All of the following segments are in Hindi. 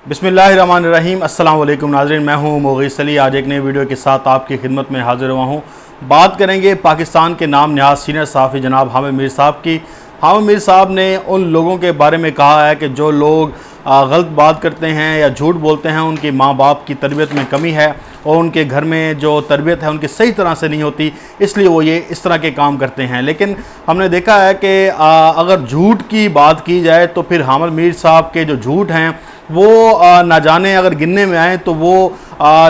बिस्मिल्लाहिर्रहमानिर्रहीम। अस्सलाम वालेकुम नाज़रीन, मैं हूँ मुग़ीस अली। आज एक नई वीडियो के साथ आपकी खिदमत में हाज़िर हुआ हूँ। बात करेंगे पाकिस्तान के नाम नहाज़ सीनियर सहाफ़ी जनाब हामिद मीर साहब की। हामिद मीर साहब ने उन लोगों के बारे में कहा है कि जो लोग गलत बात करते हैं या झूठ बोलते हैं, उनके माँ बाप की तरबियत में कमी है और उनके घर में जो तरबियत है उनकी सही तरह से नहीं होती, इसलिए वो ये इस तरह के काम करते हैं। लेकिन हमने देखा है कि अगर झूठ की बात की जाए तो फिर हामिद मीर साहब के जो झूठ हैं वो ना जाने अगर गिनने में आए तो वो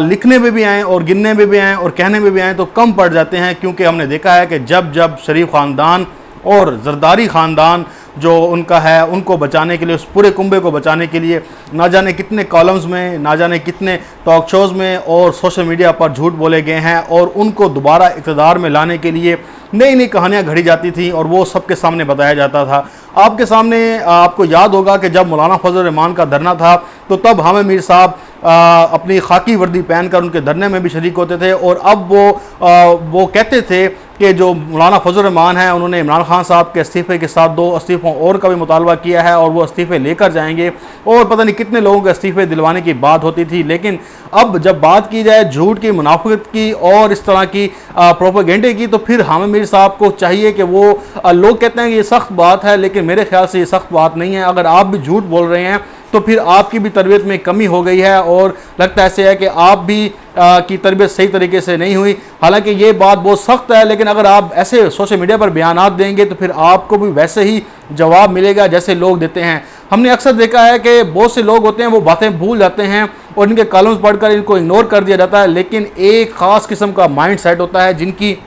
लिखने में भी आएँ और गिनने में भी आएँ और कहने में भी आएँ तो कम पड़ जाते हैं। क्योंकि हमने देखा है कि जब जब शरीफ ख़ानदान और जरदारी ख़ानदान जो उनका है, उनको बचाने के लिए, उस पूरे कुंबे को बचाने के लिए ना जाने कितने कॉलम्स में, ना जाने कितने टॉक शोज़ में और सोशल मीडिया पर झूठ बोले गए हैं और उनको दोबारा इक़्तिदार में लाने के लिए नई नई कहानियाँ घड़ी जाती थी और वो सबके सामने बताया जाता था। आपके सामने आपको याद होगा कि जब मौलाना फजल रहमान का धरना था तो तब हामिद मीर साहब अपनी खाकी वर्दी पहनकर उनके धरने में भी शरीक होते थे और अब वो कहते थे कि जो मौलाना फजल रहमान है उन्होंने इमरान खान साहब के इस्तीफ़े के साथ 2 इस्तीफ़ों और का भी मुतालबा किया है और वो इस्तीफ़े लेकर जाएंगे और पता नहीं कितने लोगों के इस्तीफ़े दिलवाने की बात होती थी। लेकिन अब जब बात की जाए झूठ की, मुनाफिकत की और इस तरह की प्रोपेगेंडे की, तो फिर हामिद मीर साहब को चाहिए कि वो लोग कहते हैं कि ये सख्त बात है, लेकिन मेरे ख्याल से ये सख्त बात नहीं है। अगर आप भी झूठ बोल रहे हैं तो फिर आपकी भी तरबियत में कमी हो गई है और लगता ऐसे है कि आप भी की तरबियत सही तरीके से नहीं हुई। हालांकि ये बात बहुत सख्त है, लेकिन अगर आप ऐसे सोशल मीडिया पर बयानात देंगे तो फिर आपको भी वैसे ही जवाब मिलेगा जैसे लोग देते हैं। हमने अक्सर देखा है कि बहुत से लोग होते हैं वो बातें भूल जाते हैं और इनके कॉलम्स पढ़कर इनको इग्नोर कर दिया जाता है, लेकिन एक ख़ास किस्म का माइंड सेट होता है जिनकी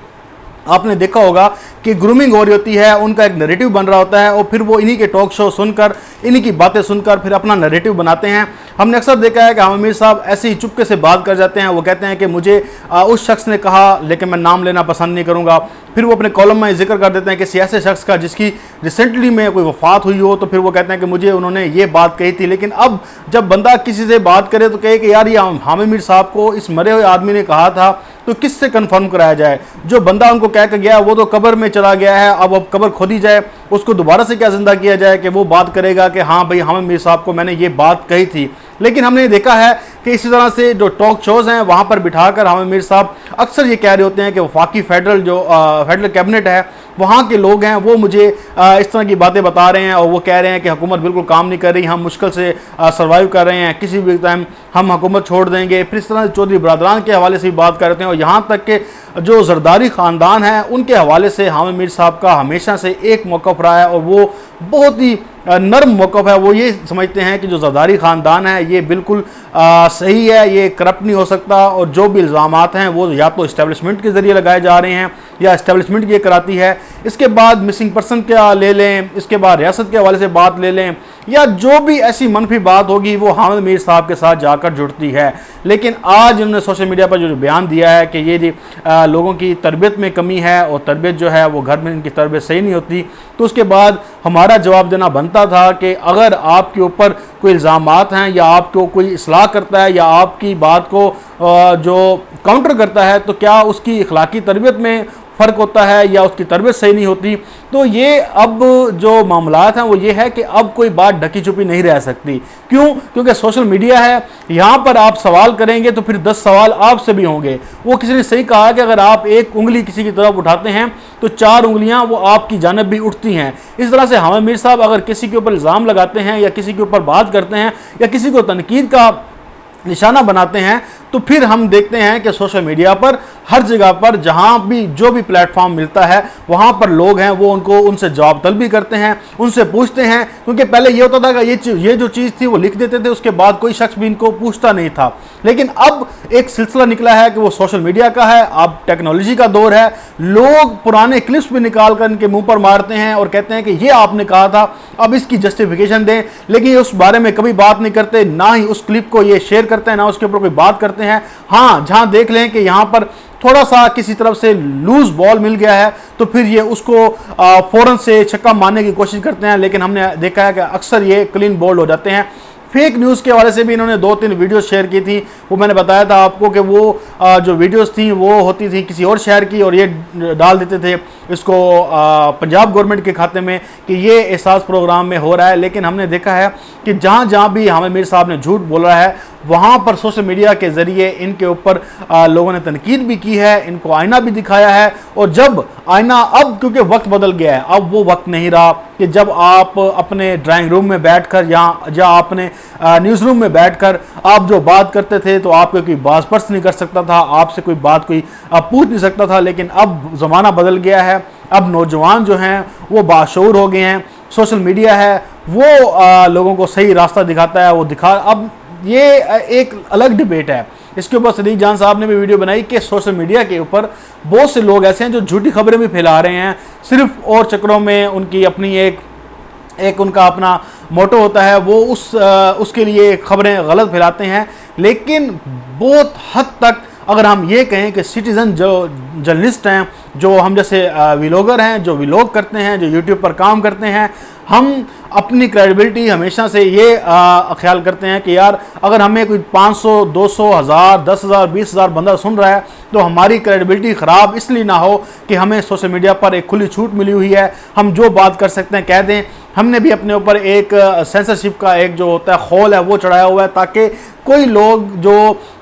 आपने देखा होगा कि ग्रूमिंग हो रही होती है, उनका एक नैरेटिव बन रहा होता है और फिर वो इन्हीं के टॉक शो सुनकर, इन्हीं की बातें सुनकर फिर अपना नैरेटिव बनाते हैं। हमने अक्सर देखा है कि हामिद मीर साहब ऐसे ही चुपके से बात कर जाते हैं। वो कहते हैं कि मुझे उस शख्स ने कहा, लेकिन मैं नाम लेना पसंद नहीं करूँगा। फिर वो अपने कॉलम में जिक्र कर देते हैं किसी ऐसे शख्स का जिसकी रिसेंटली में कोई वफ़ात हुई हो, तो फिर वो कहते हैं कि मुझे उन्होंने ये बात कही थी। लेकिन अब जब बंदा किसी से बात करे तो कहे कि यार ये हामिद मीर साहब को इस मरे हुए आदमी ने कहा था, तो किससे कन्फर्म कराया जाए? जो बंदा उनको कह कर गया वो तो कब्र में चला गया है, अब कब्र खोदी जाए, उसको दोबारा से क्या ज़िंदा किया जाए कि वो बात करेगा कि हाँ भाई हामिद मीर साहब को मैंने ये बात कही थी। लेकिन हमने देखा है कि इसी तरह से जो टॉक शोज़ हैं वहाँ पर बिठाकर हामिद मीर साहब अक्सर ये कह रहे होते हैं कि वफाकी फेडरल जो फेडरल कैबिनेट है वहाँ के लोग हैं वो मुझे इस तरह की बातें बता रहे हैं और वो कह रहे हैं कि हुकूमत बिल्कुल काम नहीं कर रही, हम मुश्किल से सर्वाइव कर रहे हैं, किसी भी टाइम हम हुकूमत छोड़ देंगे। फिर इस तरह से चौधरी बरदरान के हवाले से भी बात करते हैं और यहाँ तक कि जो जरदारी ख़ानदान है उनके हवाले से हामिद मीर साहब का हमेशा से एक मौक़िफ़ रहा है और वो बहुत ही नर्म मौक़िफ़ है। वो ये समझते हैं कि जो जरदारी ख़ानदान है ये बिल्कुल सही है, ये करप्ट नहीं हो सकता और जो भी इल्ज़ामात हैं वो या तो इस्टेब्लिशमेंट के ज़रिए लगाए जा रहे हैं या इस्टेब्लिशमेंट ये कराती है। इसके बाद मिसिंग पर्सन का ले लें, इसके बाद रियासत के हवाले से बात ले लें या जो भी ऐसी मनफी बात होगी वो हामिद मीर साहब के साथ जाकर जुड़ती है। लेकिन आज उन्होंने सोशल मीडिया पर जो बयान दिया है कि ये लोगों की तरबियत में कमी है और तरबियत जो है वो घर में इनकी तरबियत सही नहीं होती, तो उसके बाद हमारा जवाब देना बनता था कि अगर आपके ऊपर कोई इल्ज़ामात हैं या आपको कोई इस्लाह करता है या आपकी बात को जो काउंटर करता है तो क्या उसकी अखलाकी तरबियत में फ़र्क होता है या उसकी तरबियत सही नहीं होती। तो ये अब जो मामलात हैं वो ये है कि अब कोई बात ढकी छुपी नहीं रह सकती। क्यों? क्योंकि सोशल मीडिया है, यहाँ पर आप सवाल करेंगे तो फिर 10 सवाल आपसे भी होंगे। वो किसी ने सही कहा कि अगर आप एक उंगली किसी की तरफ उठाते हैं तो 4 उंगलियाँ वो आपकी जानब भी उठती हैं। इस तरह से हामिद मीर साहब अगर किसी के ऊपर इल्ज़ाम लगाते हैं या किसी के ऊपर बात करते हैं या किसी को तनकीद का निशाना बनाते हैं तो फिर हम देखते हैं कि सोशल मीडिया पर हर जगह पर जहाँ भी जो भी प्लेटफॉर्म मिलता है वहाँ पर लोग हैं वो उनसे जवाब तलबी करते हैं, उनसे पूछते हैं। क्योंकि पहले ये होता था कि ये जो चीज़ थी वो लिख देते थे, उसके बाद कोई शख्स भी इनको पूछता नहीं था। लेकिन अब एक सिलसिला निकला है कि वो सोशल मीडिया का है, अब टेक्नोलॉजी का दौर है, लोग पुराने क्लिप्स भी निकाल कर इनके मुँह पर मारते हैं और कहते हैं कि ये आपने कहा था, अब इसकी जस्टिफिकेशन दें। लेकिन ये उस बारे में कभी बात नहीं करते, ना ही उस क्लिप को ये शेयर करते हैं, ना उसके ऊपर कोई बात करते हैं। हाँ, जहाँ देख लें कि यहाँ पर थोड़ा सा किसी तरफ से लूज बॉल मिल गया है तो फिर ये उसको फ़ौरन से छक्का मारने की कोशिश करते हैं, लेकिन हमने देखा है कि अक्सर ये क्लीन बॉल्ड हो जाते हैं। फेक न्यूज़ के हवाले से भी इन्होंने 2-3 वीडियो शेयर की थी। वो मैंने बताया था आपको कि वो जो वीडियोस थी वो होती थी किसी और शहर की, और ये डाल देते थे इसको पंजाब गवर्नमेंट के खाते में कि ये एहसास प्रोग्राम में हो रहा है। लेकिन हमने देखा है कि जहाँ जहाँ भी हामिद मीर साहब ने झूठ बोला है वहाँ पर सोशल मीडिया के ज़रिए इनके ऊपर लोगों ने तनकीद भी की है, इनको आईना भी दिखाया है। और जब आईना, अब क्योंकि वक्त बदल गया है, अब वो वक्त नहीं रहा कि जब आप अपने ड्राइंग रूम में बैठकर या अपने न्यूज़ रूम में बैठकर आप जो बात करते थे तो आपको कोई बात पर्स नहीं कर सकता था, आपसे कोई बात कोई पूछ नहीं सकता था। लेकिन अब ज़माना बदल गया है, अब नौजवान जो हैं वो बाशऊर हो गए हैं। सोशल मीडिया है वो लोगों को सही रास्ता दिखाता है, वो अब ये एक अलग डिबेट है। इसके ऊपर सदीक जान साहब ने भी वीडियो बनाई कि सोशल मीडिया के ऊपर बहुत से लोग ऐसे हैं जो झूठी खबरें भी फैला रहे हैं, सिर्फ और चक्करों में उनकी अपनी एक उनका अपना मोटो होता है, वो उसके लिए खबरें गलत फैलाते हैं। लेकिन बहुत हद तक अगर हम ये कहें कि सिटीज़न जो जर्नलिस्ट हैं, जो हम जैसे व्लॉगर हैं, जो व्लॉग करते हैं, जो यूट्यूब पर काम करते हैं, हम अपनी क्रेडिबिलिटी हमेशा से ये ख्याल करते हैं कि यार अगर हमें कोई 500, 200, 1000, 10,000, 20,000 बंदा सुन रहा है तो हमारी क्रेडिबिलिटी ख़राब इसलिए ना हो कि हमें सोशल मीडिया पर एक खुली छूट मिली हुई है, हम जो बात कर सकते हैं कह दें। हमने भी अपने ऊपर एक सेंसरशिप का एक जो होता है खौल है वो चढ़ाया हुआ है, ताकि कोई लोग जो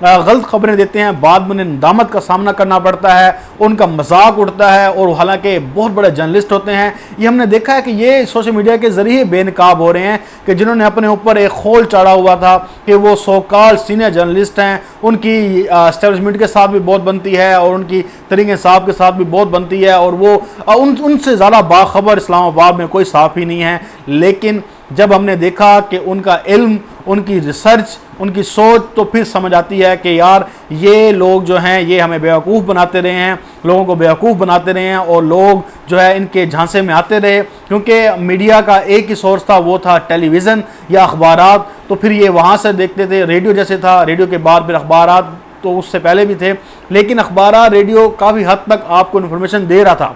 गलत खबरें देते हैं बाद में नदामत का सामना करना पड़ता है, उनका मजाक उड़ता है, और हालांकि बहुत बड़े जर्नलिस्ट होते हैं। ये हमने देखा है कि ये सोशल मीडिया के ज़रिए बेनकाब हो रहे हैं कि जिन्होंने अपने ऊपर एक खौल चढ़ा हुआ था कि वो सो कॉल्ड सीनियर जर्नलिस्ट हैं, उनकी एस्टेब्लिशमेंट के साथ भी बहुत बनती है और उनकी तरीके साहब के साथ भी बहुत बनती है, और वो उनसे ज़्यादा बाखबर इस्लामाबाद में कोई साफ़ी नहीं है। लेकिन जब हमने देखा कि उनका इल्म, उनकी रिसर्च, उनकी सोच, तो फिर समझ आती है कि यार ये लोग जो हैं ये हमें बेवकूफ़ बनाते रहे हैं, लोगों को बेवकूफ़ बनाते रहे हैं, और लोग जो है इनके झांसे में आते रहे। क्योंकि मीडिया का एक ही सोर्स था, वो था टेलीविज़न या अखबारात, तो फिर ये वहाँ से देखते थे। रेडियो जैसे था, रेडियो के बाद फिर अखबारात, तो उससे पहले भी थे, लेकिन अखबार रेडियो काफ़ी हद तक आपको इन्फॉर्मेशन दे रहा था।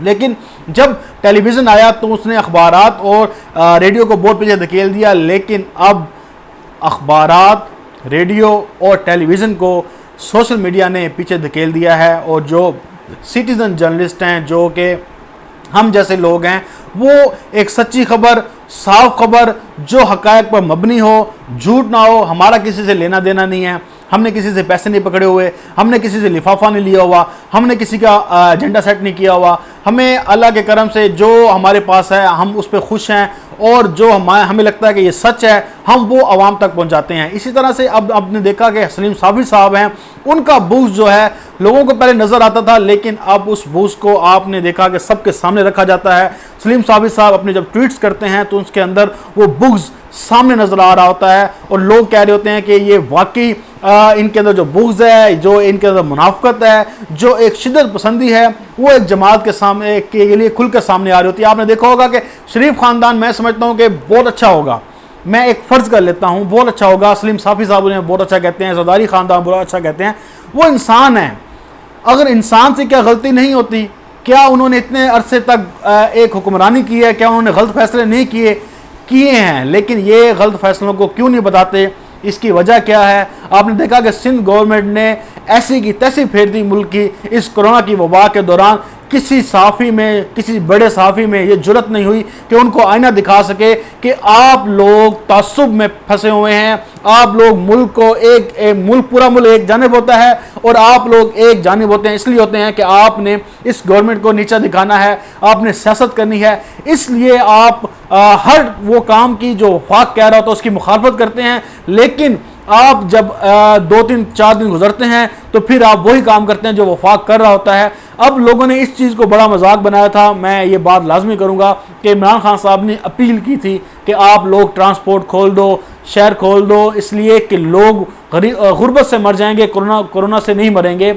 लेकिन जब टेलीविज़न आया तो उसने अखबारात और रेडियो को बहुत पीछे धकेल दिया। लेकिन अब अखबारात, रेडियो और टेलीविज़न को सोशल मीडिया ने पीछे धकेल दिया है, और जो सिटीज़न जर्नलिस्ट हैं, जो कि हम जैसे लोग हैं, वो एक सच्ची खबर, साफ खबर, जो हक़ायक़ पर मबनी हो, झूठ ना हो, हमारा किसी से लेना देना नहीं है, हमने किसी से पैसे नहीं पकड़े हुए, हमने किसी से लिफाफा नहीं लिया हुआ, हमने किसी का एजेंडा सेट नहीं किया हुआ, हमें अल्लाह के करम से जो हमारे पास है हम उस पर खुश हैं, और जो हमें लगता है कि ये सच है हम वो आवाम तक पहुंचाते हैं। इसी तरह से अब आपने देखा कि सलीम साफ़ी साहब हैं, उनका बूझ जो है लोगों को पहले नज़र आता था, लेकिन अब उस बूझ को आपने देखा कि सबके सामने रखा जाता है। सलीम साफ़ी साहब अपने जब ट्वीट्स करते हैं तो उसके अंदर वो बुग़्ज़ सामने नज़र आ रहा होता है, और लोग कह रहे होते हैं कि ये वाकई इनके अंदर जो बुग़्ज़ है, जो इनके अंदर मुनाफ़क़त है, जो एक शिद्दत पसंदी है, वो एक जमात के सामने के लिए खुल कर सामने आ रही होती है। आपने देखा होगा कि शरीफ ख़ानदान, मैं समझता हूँ कि बहुत अच्छा होगा, मैं एक फ़र्ज़ कर लेता हूँ, बहुत अच्छा होगा। सलीम साफ़ी साहब उन्हें बहुत अच्छा कहते हैं, ज़रदारी ख़ानदान बहुत अच्छा कहते हैं। वो इंसान है, अगर इंसान से क्या गलती नहीं होती? क्या उन्होंने इतने अरसे तक एक हुक्मरानी की है? क्या उन्होंने गलत फैसले नहीं किए हैं? लेकिन ये गलत फैसलों को क्यों नहीं बताते? इसकी वजह क्या है? आपने देखा कि सिंध गवर्नमेंट ने ऐसी की तैसी फेर दी मुल्क की इस कोरोना की वबा के दौरान। किसी सहाफ़ी में, किसी बड़े सहाफ़ी में ये जुर्रत नहीं हुई कि उनको आईना दिखा सके कि आप लोग तासुब में फंसे हुए हैं, आप लोग मुल्क को एक पूरा मुल्क एक जानिब होता है और आप लोग एक जानिब होते हैं। इसलिए होते हैं कि आपने इस गवर्नमेंट को नीचा दिखाना है, आपने सियासत करनी है, इसलिए आप हर वो काम की जो वफाक कह रहा होता है उसकी मुखालफत करते हैं। लेकिन आप जब 2-3-4 दिन गुजरते हैं तो फिर आप वही काम करते हैं जो वफाक कर रहा होता है। अब लोगों ने इस चीज़ को बड़ा मजाक बनाया था। मैं ये बात लाजमी करूँगा कि इमरान खान साहब ने अपील की थी कि आप लोग ट्रांसपोर्ट खोल दो, शहर खोल दो, इसलिए कि लोग गुर्बत से मर जाएंगे, कोरोना से नहीं मरेंगे।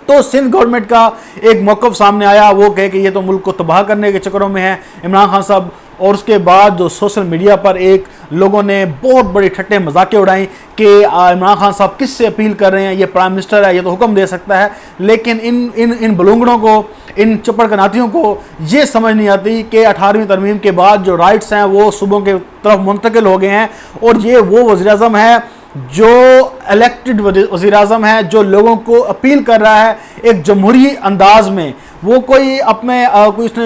तो सिंध गवर्नमेंट का एक मौक़िफ़ सामने आया, वो कहे कि ये तो मुल्क को तबाह करने के चक्करों में है। इमरान खान साहब और उसके बाद जो सोशल मीडिया पर एक लोगों ने बहुत बड़ी ठट्टे मजाके उड़ाई कि इमरान खान साहब किससे अपील कर रहे हैं, ये प्राइम मिनिस्टर है, ये तो हुक्म दे सकता है। लेकिन इन बलूंगड़ों को, इन चप्पड़ कनातियों को ये समझ नहीं आती कि 18वीं तरमीम के बाद जो राइट्स हैं वो सूबों के तरफ मुंतकिल हो गए हैं, और ये वो वज़ीर-ए-आज़म है जो इलेक्टेड वज़ीर-ए-आज़म है, जो लोगों को अपील कर रहा है एक जमहूरी अंदाज में। वो कोई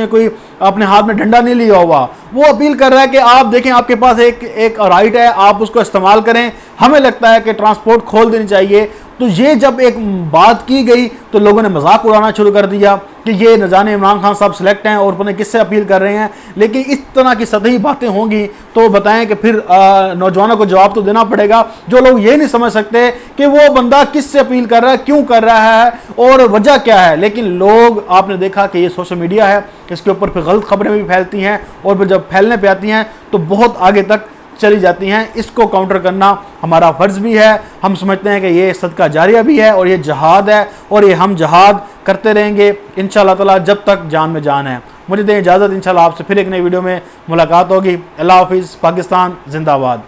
कोई अपने हाथ में डंडा नहीं लिया हुआ, वो अपील कर रहा है कि आप देखें, आपके पास एक राइट है, आप उसको इस्तेमाल करें। हमें लगता है कि ट्रांसपोर्ट खोल देनी चाहिए। तो ये जब एक बात की गई तो लोगों ने मजाक उड़ाना शुरू कर दिया कि ये न जाने इमरान खान साहब सिलेक्ट हैं और पता नहीं किससे अपील कर रहे हैं। लेकिन इस तरह की सतही बातें होंगी तो बताएं कि फिर नौजवानों को जवाब तो देना पड़ेगा, जो लोग ये नहीं समझ सकते कि वो बंदा किससे अपील कर रहा है, क्यों कर रहा है और वजह क्या है। लेकिन लोग, आपने देखा कि ये सोशल मीडिया है, इसके ऊपर फिर गलत खबरें भी फैलती हैं, और फिर जब फैलने पे आती हैं तो बहुत आगे तक चली जाती हैं। इसको काउंटर करना हमारा फ़र्ज़ भी है। हम समझते हैं कि ये सदका जारिया भी है और ये जहाद है, और ये हम जहाद करते रहेंगे इंशाअल्लाह ताला जब तक जान में जान है। मुझे दें इजाज़त, इंशाअल्लाह आपसे फिर एक नई वीडियो में मुलाकात होगी। अल्लाह हाफ़िज़। पाकिस्तान जिंदाबाद।